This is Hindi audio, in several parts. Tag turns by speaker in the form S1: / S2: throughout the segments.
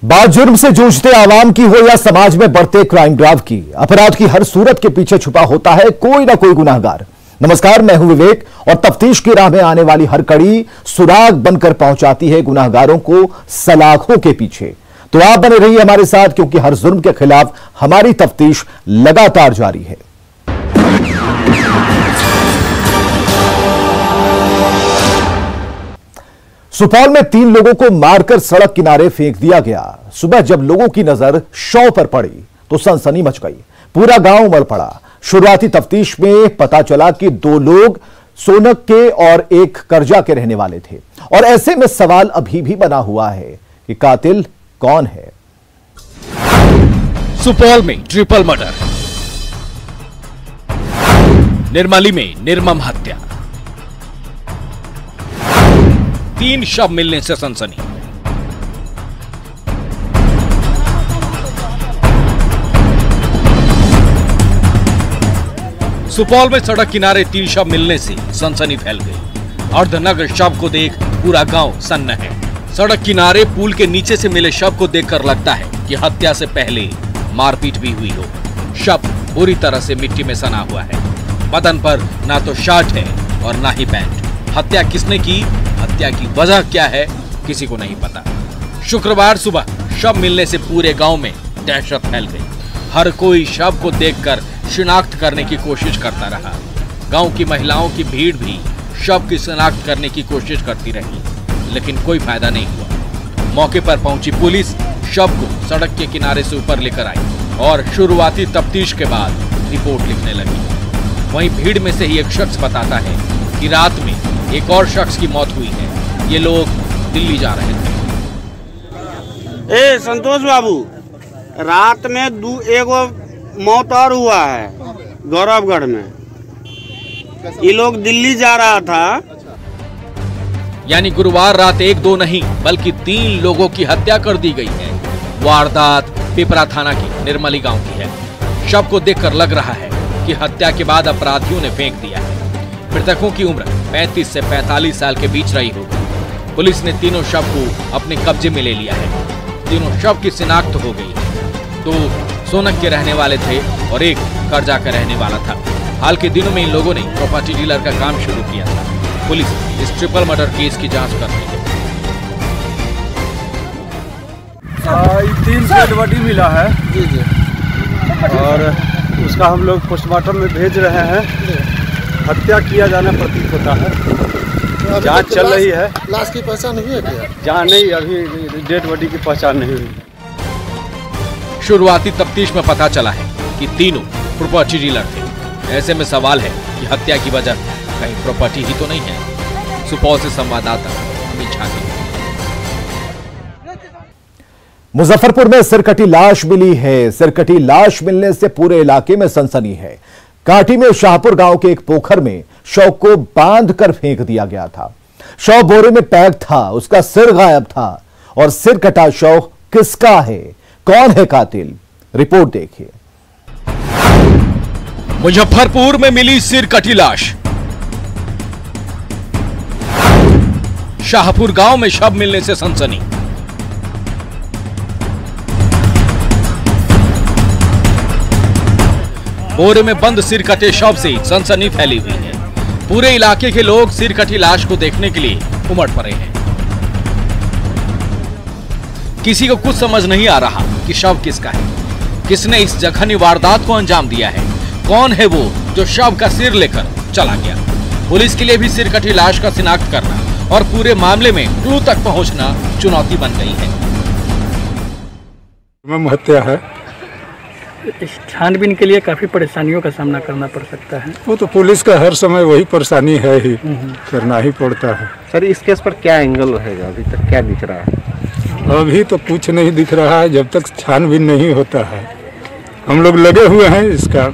S1: बात जुर्म से जूझते आवाम की हो या समाज में बढ़ते क्राइम ड्राइव की, अपराध की हर सूरत के पीछे छुपा होता है कोई ना कोई गुनाहगार। नमस्कार, मैं हूं विवेक और तफ्तीश की राह में आने वाली हर कड़ी सुराग बनकर पहुंचाती है गुनाहगारों को सलाखों के पीछे। तो आप बने रहिए हमारे साथ, क्योंकि हर जुर्म के खिलाफ हमारी तफ्तीश लगातार जारी है। सुपौल में 3 लोगों को मारकर सड़क किनारे फेंक दिया गया। सुबह जब लोगों की नजर शव पर पड़ी तो सनसनी मच गई, पूरा गांव उमड़ पड़ा। शुरुआती तफ्तीश में पता चला कि 2 लोग सोनक के और एक करजा के रहने वाले थे, और ऐसे में सवाल अभी भी बना हुआ है कि कातिल कौन है।
S2: सुपौल में ट्रिपल मर्डर, निर्मली में निर्मम हत्या, 3 शव मिलने से सनसनी। सुपौल में सड़क किनारे 3 शव मिलने से सनसनी फैल गई। अर्धनग्न शव को देख पूरा गांव सन्न है। सड़क किनारे पुल के नीचे से मिले शव को देखकर लगता है कि हत्या से पहले मारपीट भी हुई हो। शव बुरी तरह से मिट्टी में सना हुआ है। बदन पर ना तो शर्ट है और ना ही पैंट। हत्या किसने की, हत्या की वजह क्या है, किसी को नहीं पता। शुक्रवार सुबह शव मिलने से पूरे गांव में दहशत फैल गई। हर कोई शव को देखकर शिनाख्त करने की कोशिश करता रहा। गांव की महिलाओं की भीड़ भी शव की शिनाख्त करने की कोशिश करती रही, लेकिन कोई फायदा नहीं हुआ। मौके पर पहुंची पुलिस शव को सड़क के किनारे से ऊपर लेकर आई और शुरुआती तफ्तीश के बाद रिपोर्ट लिखने लगी। वहीं भीड़ में से ही एक शख्स बताता है कि रात में एक और शख्स की मौत हुई है। ये लोग दिल्ली जा रहे थे।
S3: संतोष बाबू, रात में एगो मौत और हुआ है गौरवगढ़ में। ये लोग दिल्ली जा रहा था।
S2: यानी गुरुवार रात 1-2 नहीं बल्कि 3 लोगों की हत्या कर दी गई है। वारदात पिपरा थाना की निर्मली गांव की है। शव को देखकर लग रहा है कि हत्या के बाद अपराधियों ने फेंक दिया है। मृतकों की उम्र 35 से 45 साल के बीच रही होगी। पुलिस ने तीनों शव को अपने कब्जे में ले लिया है। तीनों शव की शिनाख्त हो गई। 2 सोनक के रहने वाले थे और एक करजा का रहने वाला था। हाल के दिनों में इन लोगों ने प्रॉपर्टी डीलर का काम शुरू किया था। पुलिस इस ट्रिपल मर्डर केस की जांच कर रही है।
S4: 3 डेड बॉडी मिला है जी, और उसका हम लोग पोस्टमार्टम में भेज रहे हैं। हत्या किया जाना प्रतीत होता है। जांच चल रही है।
S5: लाश की पहचान हुई है क्या?
S4: जहाँ नहीं, अभी डेड बॉडी की पहचान नहीं हुई।
S2: शुरुआती तफ्तीश में पता चला है कि तीनों प्रॉपर्टी डीलर थे। ऐसे में सवाल है कि हत्या की वजह कहीं प्रॉपर्टी ही तो नहीं है। सुपौल से संवाददाता अमित झाकी।
S1: मुजफ्फरपुर में सिरकटी लाश मिली है। सिरकटी लाश मिलने से पूरे इलाके में सनसनी है। काटी में शाहपुर गांव के एक पोखर में शव को बांधकर फेंक दिया गया था। शव बोरे में पैक था, उसका सिर गायब था। और सिर कटा शव किसका है, कौन है कातिल, रिपोर्ट देखिए।
S2: मुजफ्फरपुर में मिली सिर कटी लाश। शाहपुर गांव में शव मिलने से सनसनी। बोरे में बंद सिर कटे शव से सनसनी फैली हुई है। पूरे इलाके के लोग सिर कटी लाश को देखने के लिए उमड़ पड़े हैं। किसी को कुछ समझ नहीं आ रहा कि शव किसका है, किसने इस जघन्य वारदात को अंजाम दिया है। कौन है वो जो शव का सिर लेकर चला गया। पुलिस के लिए भी सिर कटी लाश का शिनाख्त करना और पूरे मामले में क्लू तक पहुंचना चुनौती बन गई है।
S4: हत्या है।
S6: इस छानबीन के लिए काफी परेशानियों का सामना करना पड़ सकता है।
S4: वो तो पुलिस का हर समय वही परेशानी है ही, करना ही पड़ता है।
S7: सर, इस केस पर क्या एंगल रहेगा? अभी तक क्या दिख रहा है?
S4: अभी तो कुछ नहीं दिख रहा है जब तक छानबीन नहीं होता है। हम लोग लगे हुए हैं इसका।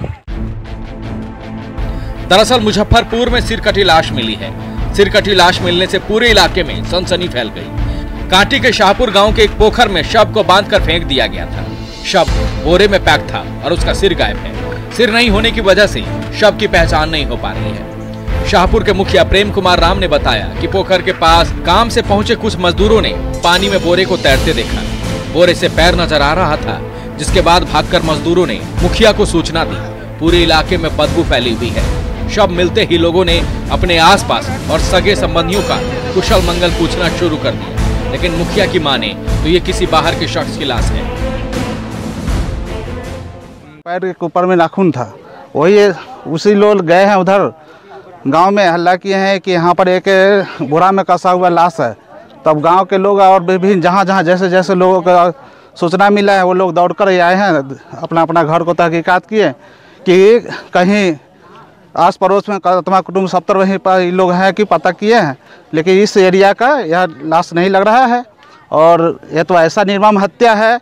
S2: दरअसल मुजफ्फरपुर में सिरकटी लाश मिली है। सिरकटी लाश मिलने से पूरे इलाके में सनसनी फैल गई। काटी के शाहपुर गांव के एक पोखर में शव को बांधकर फेंक दिया गया था। शव बोरे में पैक था और उसका सिर गायब है। सिर नहीं होने की वजह से शव की पहचान नहीं हो पा रही है। शाहपुर के मुखिया प्रेम कुमार राम ने बताया कि पोखर के पास काम से पहुंचे कुछ मजदूरों ने पानी में बोरे को तैरते देखा। बोरे से पैर नजर आ रहा था, जिसके बाद भागकर मजदूरों ने मुखिया को सूचना दी। पूरे इलाके में बदबू फैली हुई है। शव मिलते ही लोगों ने अपने आसपास और सगे संबंधियों का कुशल मंगल पूछना शुरू कर दिया, लेकिन मुखिया की माने तो ये किसी बाहर के शख्स की लाश है।
S5: पैर के ऊपर में नाखून था, वही उसी लोग गए हैं उधर गांव में, हल्ला किए हैं कि यहाँ पर एक बोरा में कसा हुआ लाश है। तब गांव के लोग और विभिन्न जहाँ जहाँ जैसे जैसे लोगों का सूचना मिला है वो लोग दौड़ कर आए हैं, अपना अपना घर को तहकीकात किए कि कहीं आस पड़ोस में तमाम कुटुंब सब तरह वहीं पर लोग हैं कि पता किए हैं, लेकिन इस एरिया का यह लाश नहीं लग रहा है। और यह तो ऐसा निर्मम हत्या है,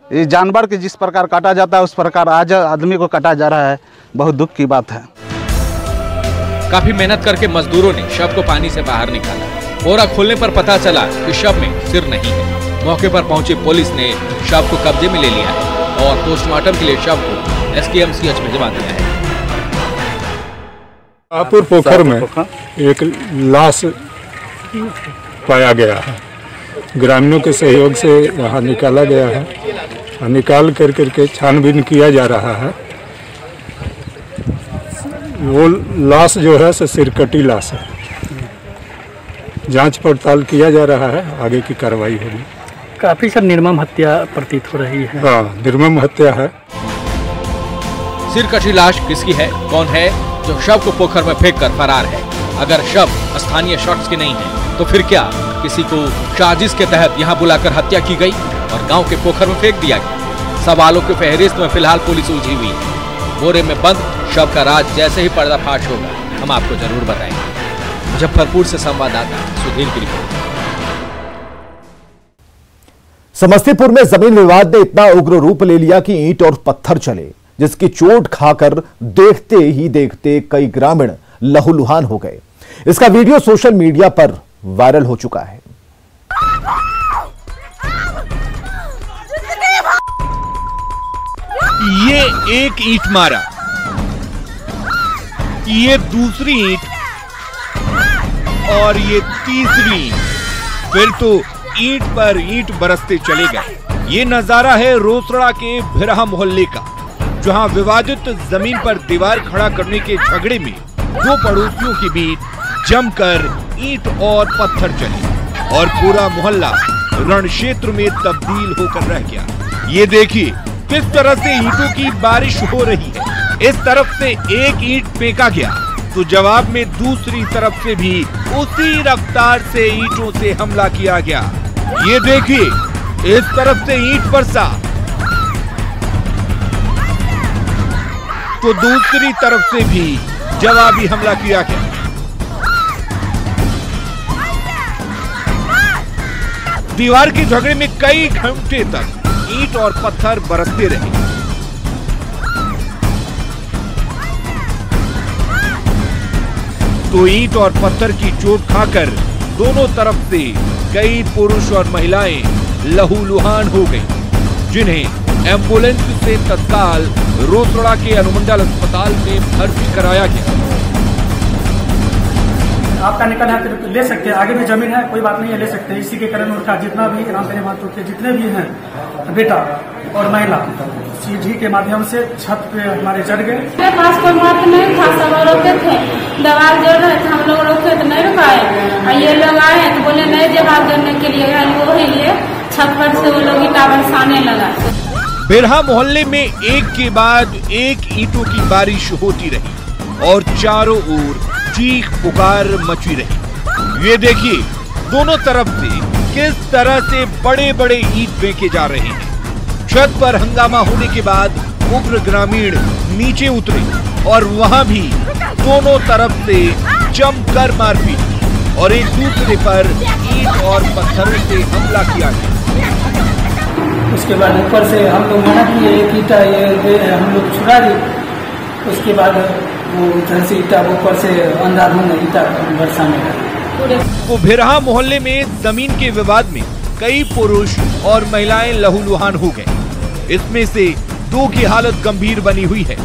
S5: ये जानवर के जिस प्रकार काटा जाता है उस प्रकार आज आदमी को काटा जा रहा है। बहुत दुख की बात है।
S2: काफी मेहनत करके मजदूरों ने शव को पानी से बाहर निकाला। बोरा खोलने पर पता चला कि शव में सिर नहीं है। मौके पर पहुंची पुलिस ने शव को कब्जे में ले लिया है और पोस्टमार्टम के लिए शव को SKMCH भिजवा दिया है।
S8: शाहपुर पोखर में एक लाश पाया गया है। ग्रामीणों के सहयोग से यहाँ निकाला गया है। निकाल करके छानबीन किया जा रहा है। वो लाश जो है सो सिरकटी लाश है। जांच पड़ताल किया जा रहा है, आगे की कार्रवाई होगी।
S6: काफी सब निर्मम हत्या प्रतीत हो रही है।
S8: हाँ, निर्मम हत्या है।
S2: सिरकटी लाश किसकी है, कौन है जो शव को पोखर में फेंक कर फरार है? अगर शव स्थानीय शख्स की नहीं है तो फिर क्या किसी को साजिश के तहत यहाँ बुलाकर हत्या की गई और गांव के पोखर में फेंक दिया गया? सवालों की फहरिस्त में फिलहाल पुलिस उलझी हुई है। बोरे में बंद शव का राज जैसे ही पर्दाफाश होगा हम आपको जरूर बताएंगे। मुजफ्फरपुर से संवाददाता सुधीर की रिपोर्ट।
S1: समस्तीपुर में जमीन विवाद ने इतना उग्र रूप ले लिया कि ईंट और पत्थर चले, जिसकी चोट खाकर देखते ही देखते कई ग्रामीण लहूलुहान हो गए। इसका वीडियो सोशल मीडिया पर वायरल हो चुका है।
S2: ये एक ईंट मारा, ये दूसरी ईंट और ये तीसरी ईंट, फिर तो ईंट पर ईंट बरसते चले गए। ये नजारा है रोसड़ा के भिरहा मोहल्ले का, जहां विवादित जमीन पर दीवार खड़ा करने के झगड़े में दो पड़ोसियों के बीच जमकर ईंट और पत्थर चले और पूरा मोहल्ला रण क्षेत्र में तब्दील होकर रह गया। ये देखिए किस तरह से ईंटों की बारिश हो रही है। इस तरफ से एक ईंट फेंका गया तो जवाब में दूसरी तरफ से भी उसी रफ्तार से ईंटों से हमला किया गया। ये देखिए इस तरफ से ईंट बरसा तो दूसरी तरफ से भी जवाबी हमला किया गया। दीवार के झगड़े में कई घंटे तक ईंट और पत्थर बरसते रहे। तो ईंट और पत्थर की चोट खाकर दोनों तरफ से कई पुरुष और महिलाएं लहूलुहान हो गईं, जिन्हें एम्बुलेंस से तत्काल रोसड़ा के अनुमंडल अस्पताल में भर्ती कराया गया।
S6: आपका निकल है ले सकते हैं, आगे भी जमीन है, कोई बात नहीं है, ले सकते हैं। इसी के कारण उनका जितना भी रामदेव माथुर के जितने भी हैं बेटा और महिला सीढ़ी के माध्यम से छत पे हमारे चढ़ गए।
S9: मेरे पास कोई मत नहीं था, सब रोके थे, दवाई जोड़ रहे थे, हम लोग रोके तो नहीं रुकाए। ये लोग आए हैं तो बोले नहीं जवाब देने के लिए, वो है ये छत पर से वो लोग ईंटा बरसाने लगा।
S2: बिरहा मोहल्ले में एक के बाद एक ईंटों की बारिश होती रही और चारों ओर चीख पुकार मची रही। ये देखिए दोनों तरफ से किस तरह से बड़े बड़े ईंट फेंके जा रहे हैं। छत पर हंगामा होने के बाद उग्र ग्रामीण नीचे उतरे और वहां भी दोनों तरफ से जमकर मारपीट और एक दूसरे पर ईंट और पत्थरों से हमला किया गया।
S6: उसके बाद ऊपर से हम लोग मना किए, एक ईंटा ये हम लोग छुड़ा दिए। उसके बाद वो जैसे ईंटा ऊपर से अंधाधुंध ईंटा बरसाने लगा।
S2: वो भिरहा मोहल्ले में जमीन के विवाद में कई पुरुष और महिलाएं लहूलुहान हो गए। इसमें से दो की हालत गंभीर बनी हुई है।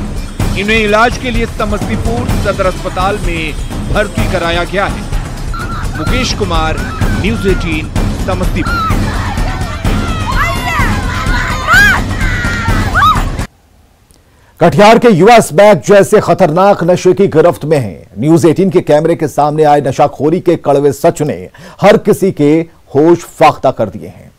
S2: इन्हें इलाज के लिए समस्तीपुर सदर अस्पताल में भर्ती कराया गया है। मुकेश कुमार, न्यूज़ 18, समस्तीपुर।
S1: कटिहार के युवा स्मैक जैसे खतरनाक नशे की गिरफ्त में हैं। न्यूज 18 के कैमरे के सामने आए नशाखोरी के कड़वे सच ने हर किसी के होश फाख्ता कर दिए हैं।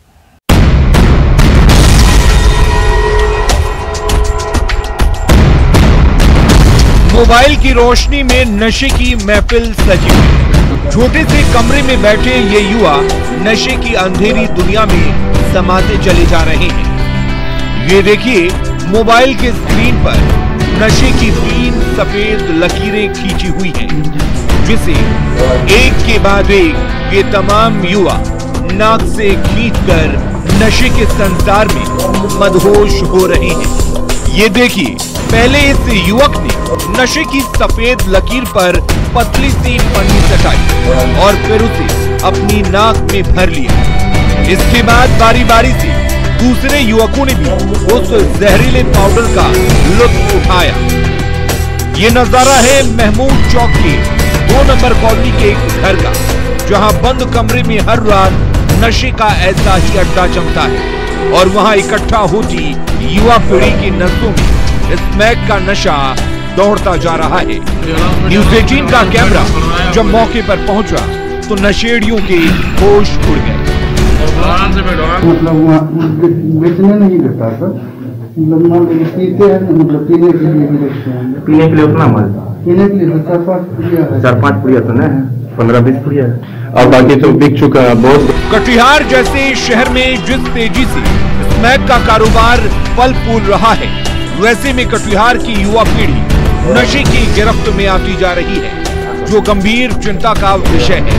S2: मोबाइल की रोशनी में नशे की महफिल सजी हुई। छोटे से कमरे में बैठे ये युवा नशे की अंधेरी दुनिया में समाते चले जा रहे हैं। ये देखिए, मोबाइल के स्क्रीन पर नशे की 3 सफेद लकीरें खींची हुई हैं, जिसे एक के बाद एक ये तमाम युवा नाक से खींचकर नशे के संसार में मदहोश हो रहे हैं। ये देखिए, पहले इस युवक ने नशे की सफेद लकीर पर पतली सी पन्नी सटाई और फिर उसे अपनी नाक में भर लिया। इसके बाद बारी बारी से दूसरे युवकों ने भी उस जहरीले पाउडर का लुत्फ उठाया। ये नजारा है महमूद चौक के 2 नंबर कॉलोनी के एक घर का, जहां बंद कमरे में हर रात नशे का ऐसा ही अड्डा जमता है और वहां इकट्ठा होती युवा पीढ़ी की नसों में स्मैक का नशा दौड़ता जा रहा है। न्यूज 18 का कैमरा जब मौके पर पहुंचा तो नशेड़ियों के होश उड़ गए।
S10: मतलब बेचने नहीं देता सर, मतलब पीते हैं, मतलब पीने के लिए भी देखते हैं।
S7: पीने के लिए उतना मल,
S10: पीने के लिए तो 4-5 पुड़िया है।
S7: 4-5 पुड़िया तो नहीं है, 15-20 पुड़िया है और बाकी तो बिक चुका है बहुत।
S2: कटिहार जैसे शहर में जिस तेजी से स्मैक का कारोबार फल फूल रहा है, वैसे में कटिहार की युवा पीढ़ी नशे की गिरफ्त में आती जा रही है, जो गंभीर चिंता का विषय है।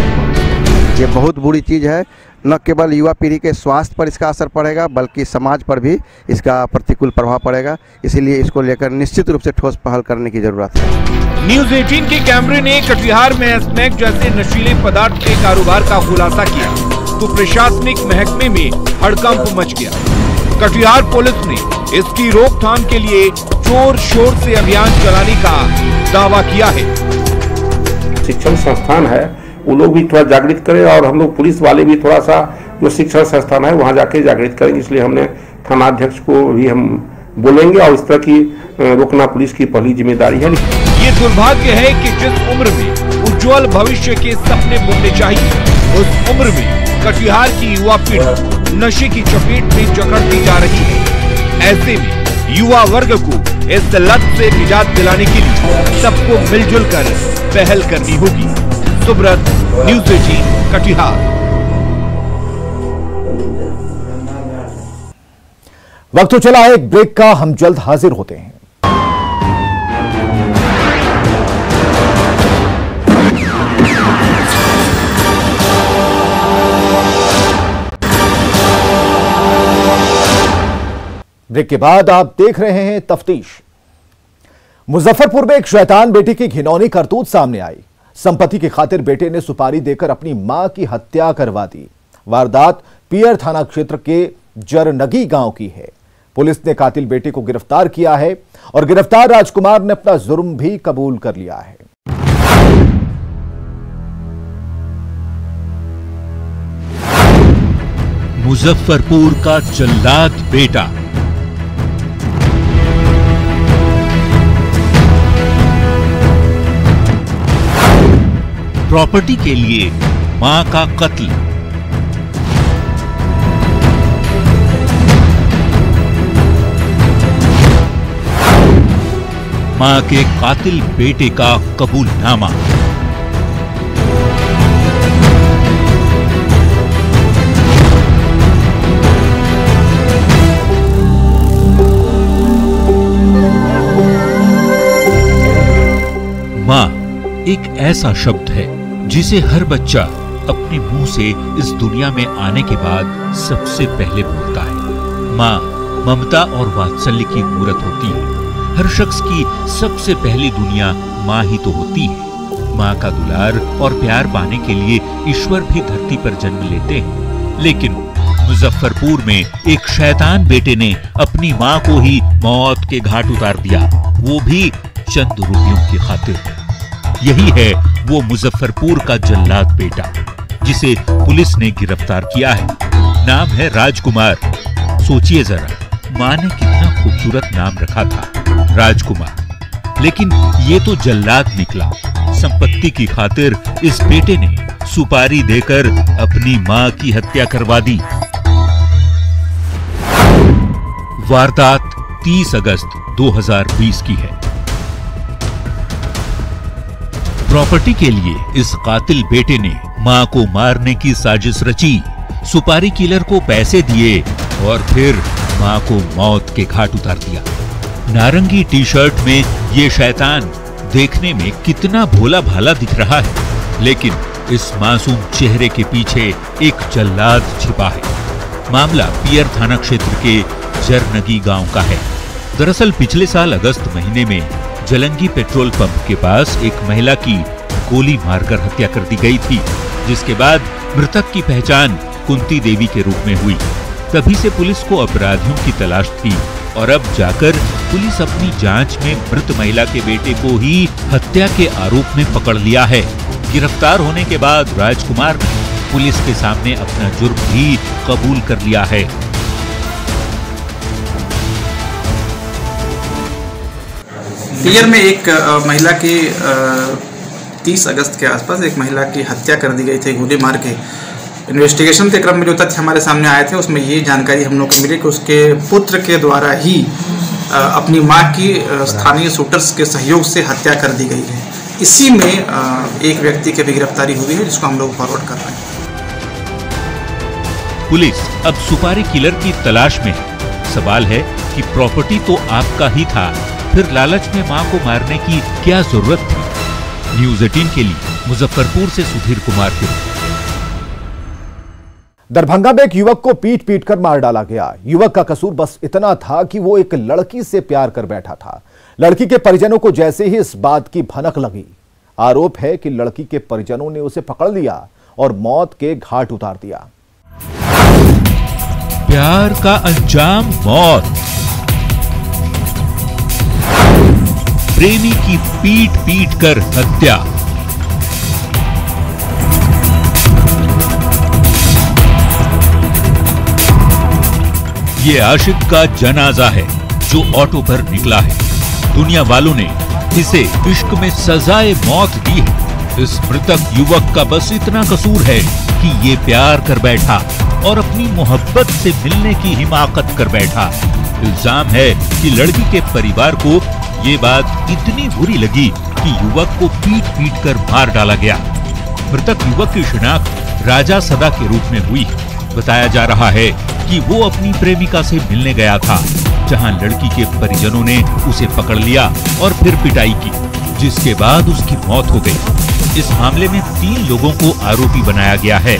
S11: ये बहुत बुरी चीज है। न केवल युवा पीढ़ी के स्वास्थ्य पर इसका असर पड़ेगा, बल्कि समाज पर भी इसका प्रतिकूल प्रभाव पड़ेगा। इसीलिए इसको लेकर निश्चित रूप से ठोस पहल करने की जरूरत है।
S2: न्यूज 18 के कैमरे ने कटिहार में स्मैक जैसे नशीले पदार्थ के कारोबार का खुलासा किया तो प्रशासनिक महकमे में हड़कंप मच गया। कटिहार पुलिस ने इसकी रोकथाम के लिए जोर शोर से अभियान चलाने का दावा किया है।
S7: शिक्षण संस्थान है, वो लोग भी थोड़ा जागृत करें और हम लोग पुलिस वाले भी थोड़ा सा जो शिक्षण संस्थान है वहाँ जाके जागृत करेंगे। इसलिए हमने थानाध्यक्ष को भी हम बोलेंगे और इस तरह की रोकना पुलिस की पहली जिम्मेदारी है।
S2: ये दुर्भाग्य है कि जिस उम्र में उज्जवल भविष्य के सपने बुनने चाहिए, उस उम्र में कटिहार की युवा पीढ़ी नशे की चपेट में जकड़ती जा रही है। ऐसे में युवा वर्ग को इस लत से निजात दिलाने के लिए सबको मिलजुल कर पहल करनी होगी। सुब्रत, न्यूज 18 कटिहार।
S1: वक्त तो चला है एक ब्रेक का, हम जल्द हाजिर होते हैं। ब्रेक के बाद आप देख रहे हैं तफ्तीश। मुजफ्फरपुर में एक शैतान बेटी की घिनौनी करतूत सामने आई। संपत्ति की खातिर बेटे ने सुपारी देकर अपनी मां की हत्या करवा दी। वारदात पियर थाना क्षेत्र के जरनगी गांव की है। पुलिस ने कातिल बेटे को गिरफ्तार किया है और गिरफ्तार राजकुमार ने अपना जुर्म भी कबूल कर लिया है।
S12: मुजफ्फरपुर का जल्लाद बेटा। प्रॉपर्टी के लिए मां का कत्ल। मां के कातिल बेटे का कबूलनामा। मां एक ऐसा शब्द है जिसे हर बच्चा अपने मुंह से इस दुनिया में आने के बाद सबसे पहले बोलता है। मां ममता और वात्सल्य की मूरत होती है। हर शख्स की सबसे पहली दुनिया मां ही तो होती है। मां का दुलार और प्यार पाने के लिए ईश्वर भी धरती पर जन्म लेते हैं, लेकिन मुजफ्फरपुर में एक शैतान बेटे ने अपनी मां को ही मौत के घाट उतार दिया, वो भी चंद रुपयों की खातिर। यही है वो मुजफ्फरपुर का जल्लाद बेटा जिसे पुलिस ने गिरफ्तार किया है। नाम है राजकुमार। सोचिए जरा, मां ने कितना खूबसूरत नाम रखा था। राजकुमार। लेकिन ये तो जल्लाद निकला। संपत्ति की खातिर इस बेटे ने सुपारी देकर अपनी मां की हत्या करवा दी। वारदात 30 अगस्त 2020 की है। प्रॉपर्टी के लिए इस कातिल बेटे ने मां को मारने की साजिश रची, सुपारी किलर को पैसे दिए और फिर मां को मौत के घाट उतार दिया। नारंगी टी शर्ट में ये शैतान देखने में कितना भोला भाला दिख रहा है, लेकिन इस मासूम चेहरे के पीछे एक जल्लाद छिपा है। मामला पियर थाना क्षेत्र के जरनगी गांव का है। दरअसल पिछले साल अगस्त महीने में जलंगी पेट्रोल पंप के पास एक महिला की गोली मारकर हत्या कर दी गई थी, जिसके बाद मृतक की पहचान कुंती देवी के रूप में हुई। तभी से पुलिस को अपराधियों की तलाश थी और अब जाकर पुलिस अपनी जांच में मृत महिला के बेटे को ही हत्या के आरोप में पकड़ लिया है। गिरफ्तार होने के बाद राजकुमार ने पुलिस के सामने अपना जुर्म भी कबूल कर लिया है।
S13: पियर में एक महिला की 30 अगस्त के आसपास एक महिला की हत्या कर दी गई थी गोली मार के। इन्वेस्टिगेशन के क्रम में जो तथ्य हमारे सामने आए थे उसमें ये जानकारी हम लोग को मिली कि उसके पुत्र के द्वारा ही अपनी मां की स्थानीय शूटर्स के सहयोग से हत्या कर दी गई है। इसी में एक व्यक्ति की भी गिरफ्तारी हुई है, जिसको हम लोग फॉरवर्ड कर रहे हैं।
S12: पुलिस अब सुपारी किलर की तलाश में है। सवाल है कि प्रॉपर्टी तो आपका ही था, फिर लालच में मां को मारने की क्या जरूरत थी? न्यूज़ 18 के लिए मुजफ्फरपुर से सुधीर कुमार की रिपोर्ट।
S1: दरभंगा में एक युवक को पीट पीट कर मार डाला गया। युवक का कसूर बस इतना था कि वो एक लड़की से प्यार कर बैठा था। लड़की के परिजनों को जैसे ही इस बात की भनक लगी, आरोप है कि लड़की के परिजनों ने उसे पकड़ लिया और मौत के घाट उतार दिया।
S12: प्यार का अंजाम मौत। प्रेमी की पीट पीट कर हत्या। ये आशिक का जनाजा है जो ऑटो पर निकला है। दुनिया वालों ने इसे इश्क में सजाए मौत दी है। इस मृतक युवक का बस इतना कसूर है कि ये प्यार कर बैठा और अपनी मोहब्बत से मिलने की हिमाकत कर बैठा। इल्जाम है कि लड़की के परिवार को ये बात इतनी बुरी लगी कि युवक को पीट पीट कर मार डाला गया। मृतक युवक की शिनाख्त राजा सदा के रूप में हुई। बताया जा रहा है कि वो अपनी प्रेमिका से मिलने गया था, जहां लड़की के परिजनों ने उसे पकड़ लिया और फिर पिटाई की, जिसके बाद उसकी मौत हो गई। इस मामले में 3 लोगों को आरोपी बनाया गया है।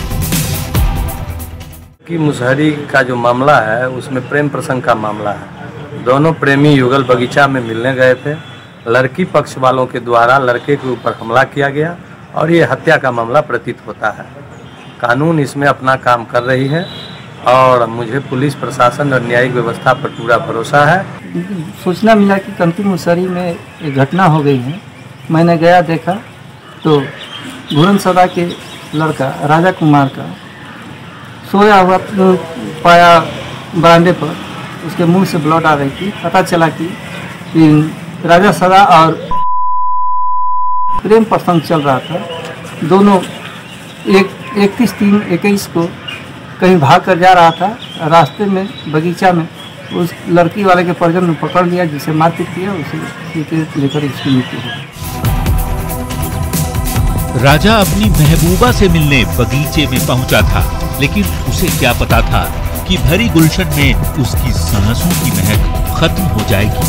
S14: कि मुसहरी का जो मामला है उसमें प्रेम प्रसंग का मामला है। दोनों प्रेमी युगल बगीचा में मिलने गए थे। लड़की पक्ष वालों के द्वारा लड़के के ऊपर हमला किया गया और ये हत्या का मामला प्रतीत होता है। कानून इसमें अपना काम कर रही है और मुझे पुलिस प्रशासन और न्यायिक व्यवस्था पर पूरा भरोसा है।
S6: सूचना मिला कि कंती मुसहरी में एक घटना हो गई है। मैंने गया देखा तो घुरन सदा के लड़का राजा कुमार का सोया हुआ पाया बरामदे पर। उसके मुंह से ब्लड आ रही थी। पता चला कि राजा सदा और प्रेम प्रसंग चल रहा था। दोनों 31/3/21 को कहीं भाग कर जा रहा था। रास्ते में बगीचा में उस लड़की वाले के परिजन ने पकड़ लिया, जिसे मारपीट किया, उसे लेकर इसकी मृत्यु हो गई।
S12: राजा अपनी महबूबा से मिलने बगीचे में पहुंचा था, लेकिन उसे क्या पता था कि भरी गुलशन में उसकी सांसों की महक खत्म हो जाएगी।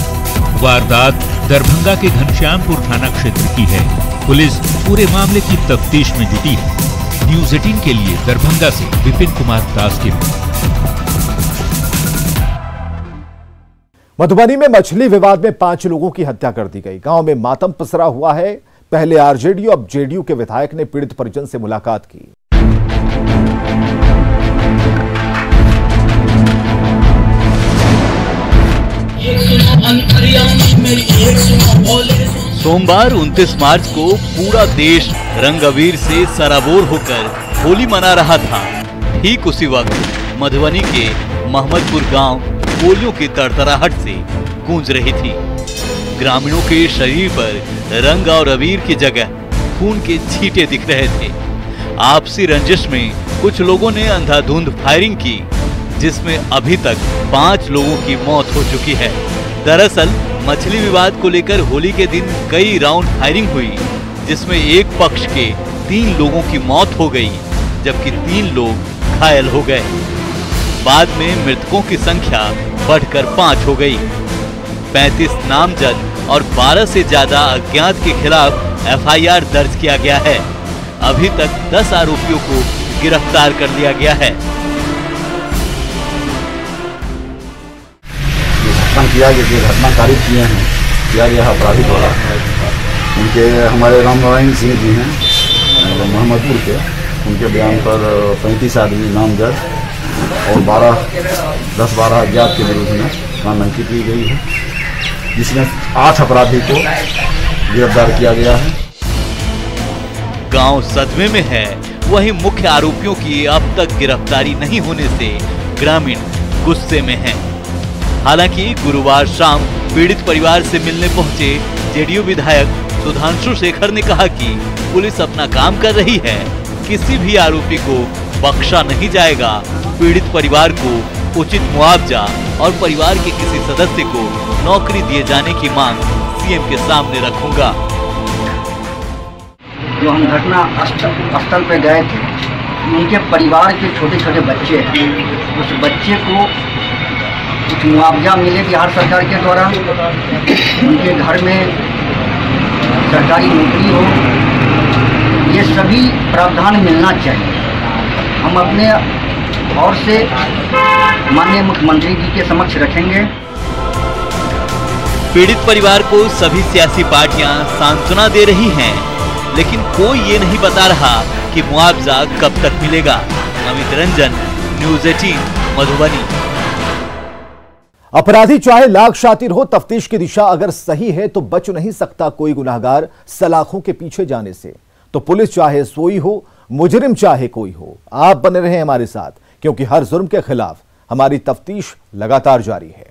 S12: वारदात दरभंगा के घनश्यामपुर थाना क्षेत्र की है। पुलिस पूरे मामले की तफ्तीश में जुटी है। न्यूज़ 18 के लिए दरभंगा से विपिन कुमार दास की रिपोर्ट।
S1: मधुबनी में मछली विवाद में 5 लोगों की हत्या कर दी गई। गांव में मातम पसरा हुआ है। पहले आरजेडी अब जेडीयू के विधायक ने पीड़ित परिजन से मुलाकात की।
S15: सोमवार 29 मार्च को पूरा देश रंग अबीर से सराबोर होकर होली मना रहा था। ठीक उसी वक्त मधुबनी के महमदपुर गांव गोलियों की तड़तड़ाहट से गूंज रही थी। ग्रामीणों के शरीर पर रंग और अबीर की जगह खून के छींटे दिख रहे थे। आपसी रंजिश में कुछ लोगों ने अंधाधुंध फायरिंग की, जिसमें अभी तक 5 लोगों की मौत हो चुकी है। दरअसल मछली विवाद को लेकर होली के दिन कई राउंड फायरिंग हुई, जिसमें एक पक्ष के 3 लोगों की मौत हो गई, जबकि 3 लोग घायल हो गए। बाद में मृतकों की संख्या बढ़कर 5 हो गई। 35 नामजद और 12 से ज्यादा अज्ञात के खिलाफ FIR दर्ज किया गया है। अभी तक 10 आरोपियों को गिरफ्तार कर लिया गया है।
S16: किया गया जो घटनाकारी किए हैं किया गया अपराधी द्वारा उनके हमारे राम नारायण सिंह जी हैं मोहम्मदपुर के, उनके बयान पर 35 आदमी नामजद और 10-12 अज्ञात के विरुद्ध में नामांकन की गई है, जिसमें 8 अपराधी को गिरफ्तार किया गया है।
S15: गांव सदमे में है, वहीं मुख्य आरोपियों की अब तक गिरफ्तारी नहीं होने से ग्रामीण गुस्से में हैं। हालांकि गुरुवार शाम पीड़ित परिवार से मिलने पहुंचे जेडीयू विधायक सुधांशु शेखर ने कहा कि पुलिस अपना काम कर रही है, किसी भी आरोपी को बख्शा नहीं जाएगा। पीड़ित परिवार को उचित मुआवजा और परिवार के किसी सदस्य को नौकरी दिए जाने की मांग सीएम के सामने रखूंगा।
S17: जो हम घटना स्थल पे गए थे, उनके परिवार के छोटे छोटे बच्चे हैं, उस बच्चे को कुछ मुआवजा मिले बिहार सरकार के द्वारा, उनके घर में सरकारी नौकरी हो, ये सभी प्रावधान मिलना चाहिए। हम अपने ओर से माननीय मुख्यमंत्री जी के समक्ष रखेंगे।
S15: पीड़ित परिवार को सभी सियासी पार्टियां सांत्वना दे रही हैं, लेकिन कोई ये नहीं बता रहा कि मुआवजा कब तक मिलेगा। अमित रंजन, न्यूज़ 18 मधुबनी।
S1: अपराधी चाहे लाख शातिर हो, तफ्तीश की दिशा अगर सही है तो बच नहीं सकता कोई गुनाहगार सलाखों के पीछे जाने से। तो पुलिस चाहे सोई हो, मुजरिम चाहे कोई हो, आप बने रहें हमारे साथ, क्योंकि हर जुर्म के खिलाफ हमारी तफ्तीश लगातार जारी है।